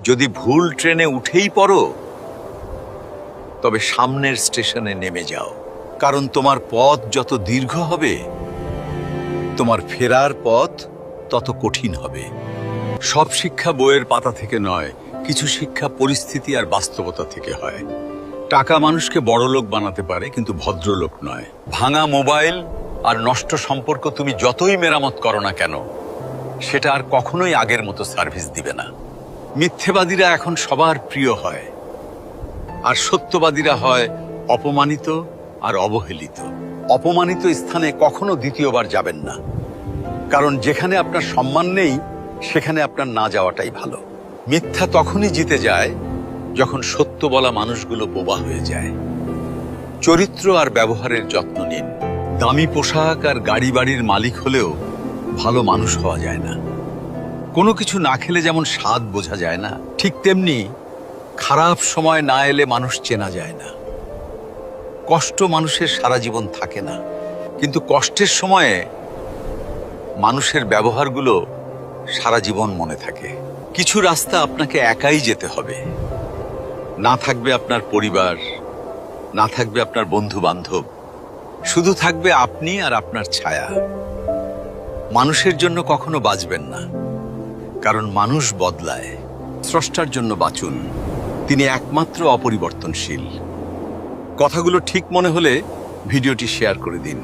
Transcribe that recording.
যদি ভুল ট্রেনে উঠেই পড়ো, তবে সামনের স্টেশনে নেমে যাও, কারণ তোমার পথ যত দীর্ঘ হবে, তোমার ফেরার পথ তত কঠিন হবে। সব শিক্ষা বইয়ের পাতা থেকে নয়, কিছু শিক্ষা পরিস্থিতি আর বাস্তবতা থেকে হয়। টাকা মানুষকে বড়লোক বানাতে পারে, কিন্তু ভদ্রলোক নয়। ভাঙা মোবাইল আর নষ্ট সম্পর্ক তুমি যতই মেরামত করো না কেন, সেটা আর কখনোই আগের মতো সার্ভিস দিবে না। মিথ্যেবাদীরা এখন সবার প্রিয় হয়, আর সত্যবাদীরা হয় অপমানিত আর অবহেলিত। অপমানিত স্থানে কখনো দ্বিতীয়বার যাবেন না, কারণ যেখানে আপনার সম্মান নেই, সেখানে আপনার না যাওয়াটাই ভালো। মিথ্যা তখনই জিতে যায় যখন সত্য বলা মানুষগুলো বোবা হয়ে যায়। চরিত্র আর ব্যবহারের যত্ন নিন। দামি পোশাক আর গাড়ি বাড়ির মালিক হলেও ভালো মানুষ হওয়া যায় না। কোনো কিছু না খেলে যেমন স্বাদ বোঝা যায় না, ঠিক তেমনি খারাপ সময় না এলে মানুষ চেনা যায় না। কষ্ট মানুষের সারা জীবন থাকে না, কিন্তু কষ্টের সময়ে মানুষের ব্যবহারগুলো সারা জীবন মনে থাকে। কিছু রাস্তা আপনাকে একাই যেতে হবে। না থাকবে আপনার পরিবার, না থাকবে আপনার বন্ধু বান্ধব, শুধু থাকবে আপনি আর আপনার ছায়া। মানুষের জন্য কখনো বাঁচবেন না, কারণ মানুষ বদলায়। স্রষ্টার জন্য বাঁচুন, তিনি একমাত্র অপরিবর্তনশীল। কথাগুলো ঠিক মনে হলে ভিডিওটি শেয়ার করে দিন।